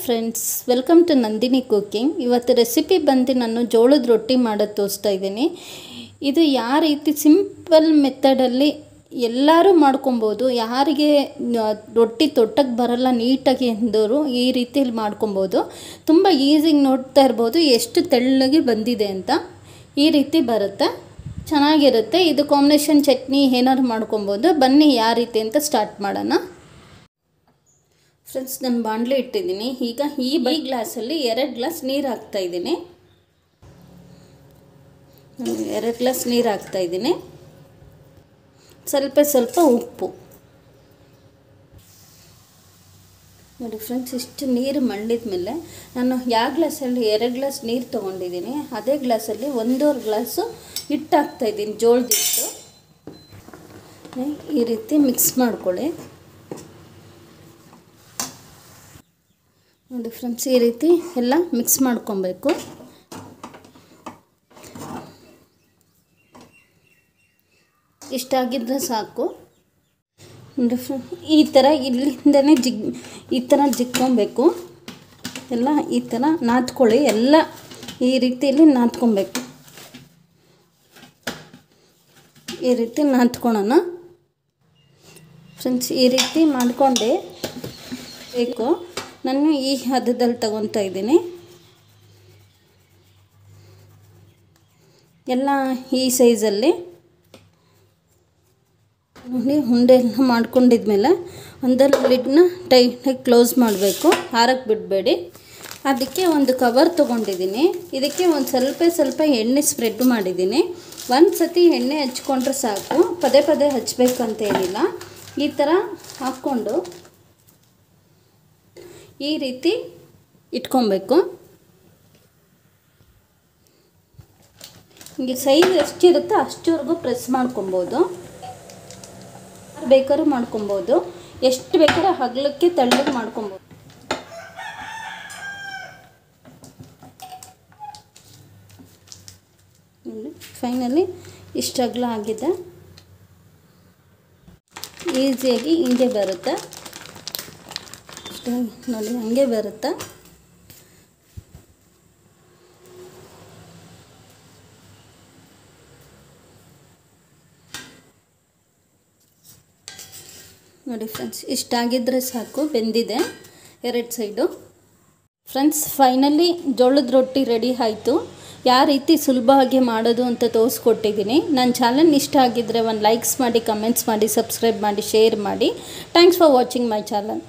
Friends, welcome to Nandini cooking. ಇವತ್ತು recipe ಬಂದು ನಾನು ಜೋಳದ ರೊಟ್ಟಿ ಮಾಡೋದು ತೋರಿಸ್ತಾ ಇದ್ದೀನಿ. ಇದು ಯಾವ ರೀತಿ ಸಿಂಪಲ್ ಮೆಥಡಲ್ಲಿ ಎಲ್ಲರೂ ಮಾಡ್ಕೊಬೋದು. ಯಾರಿಗೆ ರೊಟ್ಟಿ ತೊಟ್ಟಕ್ಕೆ ಬರಲ್ಲ ನೀಟಾಗಿ ಎಂದವರು ಈ ರೀತಿಯಲ್ಲಿ ಮಾಡ್ಕೊಬೋದು. ತುಂಬ ಈಸಿಗೆ ನೋಡ್ತಾ ಇರ್ಬೋದು ಎಷ್ಟು ತೆಳ್ಳಗೆ ಬಂದಿದೆ ಅಂತ. ಈ ರೀತಿ ಬರುತ್ತೆ, ಚೆನ್ನಾಗಿರುತ್ತೆ. ಇದು ಕಾಂಬಿನೇಷನ್ ಚಟ್ನಿ ಏನಾದ್ರು ಮಾಡ್ಕೊಬೋದು. ಬನ್ನಿ ಯಾವ ರೀತಿ ಅಂತ ಸ್ಟಾರ್ಟ್ ಮಾಡೋಣ. ಫ್ರೆಂಡ್ಸ್, ನಾನು ಬಾಣಲೆ ಇಟ್ಟಿದ್ದೀನಿ. ಈಗ ಈ ಗ್ಲಾಸಲ್ಲಿ 2 ಗ್ಲಾಸ್ ನೀರು ಹಾಕ್ತಾಯಿದ್ದೀನಿ. 2 ಗ್ಲಾಸ್ ನೀರು ಹಾಕ್ತಾಯಿದ್ದೀನಿ. ಸ್ವಲ್ಪ ಉಪ್ಪು ನೋಡಿ ಫ್ರೆಂಡ್ಸ್. ಇಷ್ಟು ನೀರು ಮಳ್ಳಿದ ಮೇಲೆ ನಾನು ಯಾವ ಗ್ಲಾಸಲ್ಲಿ 2 ಗ್ಲಾಸ್ ನೀರು ತೊಗೊಂಡಿದ್ದೀನಿ ಅದೇ ಗ್ಲಾಸಲ್ಲಿ 1.5 ಗ್ಲಾಸು ಹಿಟ್ಟು ಹಾಕ್ತಾಯಿದ್ದೀನಿ, ಜೋಳದ ಹಿಟ್ಟು. ಈ ರೀತಿ ಮಿಕ್ಸ್ ಮಾಡ್ಕೊಳ್ಳಿ ನೋಡಿ ಫ್ರೆಂಡ್ಸ್. ಈ ರೀತಿ ಎಲ್ಲ ಮಿಕ್ಸ್ ಮಾಡ್ಕೊಬೇಕು. ಇಷ್ಟಾಗಿದ್ದರೆ ಸಾಕು ನೋಡಿ ಫ್ರೆಂಡ್ಸ್. ಈ ಥರ ಇಲ್ಲಿಂದನೇ ಈ ಥರ ಜಿಕ್ಕೊಬೇಕು. ಎಲ್ಲ ಈ ಥರ ನಾದ್ಕೊಳ್ಳಿ. ಎಲ್ಲ ಈ ರೀತಿಯಲ್ಲಿ ನಾದ್ಕೊಬೇಕು. ಈ ರೀತಿ ನಾದ್ಕೊಳ್ಳೋಣ ಫ್ರೆಂಡ್ಸ್. ಈ ರೀತಿ ಮಾಡ್ಕೊಂಡೆ ಬೇಕು. ನಾನು ಈ ಹದದಲ್ಲಿ ತಗೊತಾ ಇದ್ದೀನಿ. ಎಲ್ಲ ಈ ಸೈಜಲ್ಲಿ ನೋಡಿ. ಉಂಡೆ ಎಲ್ಲ ಮಾಡ್ಕೊಂಡಿದ್ಮೇಲೆ ಒಂದಲ್ಲಿ ಲಿಡ್ನ ಟೈಟಾಗಿ ಕ್ಲೋಸ್ ಮಾಡಬೇಕು, ಹಾರಕ್ಕೆ ಬಿಡಬೇಡಿ. ಅದಕ್ಕೆ ಒಂದು ಕವರ್ ತೊಗೊಂಡಿದ್ದೀನಿ. ಇದಕ್ಕೆ ಒಂದು ಸ್ವಲ್ಪ ಎಣ್ಣೆ ಸ್ಪ್ರೆಡ್ ಮಾಡಿದ್ದೀನಿ. ಒಂದು ಸತಿ ಎಣ್ಣೆ ಹಚ್ಕೊಂಡ್ರೆ ಸಾಕು, ಪದೇ ಪದೇ ಹಚ್ಚಬೇಕಂತ ಏನಿಲ್ಲ. ಈ ಥರ ಹಾಕ್ಕೊಂಡು ಈ ರೀತಿ ಇಟ್ಕೊಬೇಕು. ಹಿಂಗೆ ಸೈಜ್ ಎಷ್ಟಿರುತ್ತೋ ಅಷ್ಟವರೆಗೂ ಪ್ರೆಸ್ ಮಾಡ್ಕೊಬೋದು. ಬೇಕಾದ್ರೂ ಮಾಡ್ಕೊಬೋದು, ಎಷ್ಟು ಬೇಕಾದ್ರೂ ಅಗಲಕ್ಕೆ ತೆಳ್ಳಗೆ ಮಾಡ್ಕೊಬೋದು. ಫೈನಲಿ ಇಷ್ಟು ಅಗಲ ಆಗಿದೆ. ಈಸಿಯಾಗಿ ಹಿಂಗೆ ಬರುತ್ತೆ ನೋಡಿ, ಹಂಗೆ ಬರುತ್ತೆ. ನೋಡಿ ಫ್ರೆಂಡ್ಸ್, ಇಷ್ಟಾಗಿದ್ದರೆ ಸಾಕು, ಬೆಂದಿದೆ 2 ಸೈಡು. ಫ್ರೆಂಡ್ಸ್, ಫೈನಲಿ ಜೋಳದ ರೊಟ್ಟಿ ರೆಡಿ ಆಯಿತು. ಯಾವ ರೀತಿ ಸುಲಭವಾಗಿ ಮಾಡೋದು ಅಂತ ತೋರಿಸ್ಕೊಟ್ಟಿದ್ದೀನಿ. ನನ್ನ ಚಾನಲ್ ಇಷ್ಟ ಆಗಿದ್ದರೆ ಒಂದು ಲೈಕ್ಸ್ ಮಾಡಿ, ಕಮೆಂಟ್ಸ್ ಮಾಡಿ, ಸಬ್ಸ್ಕ್ರೈಬ್ ಮಾಡಿ, ಶೇರ್ ಮಾಡಿ. Thanks for watching my channel.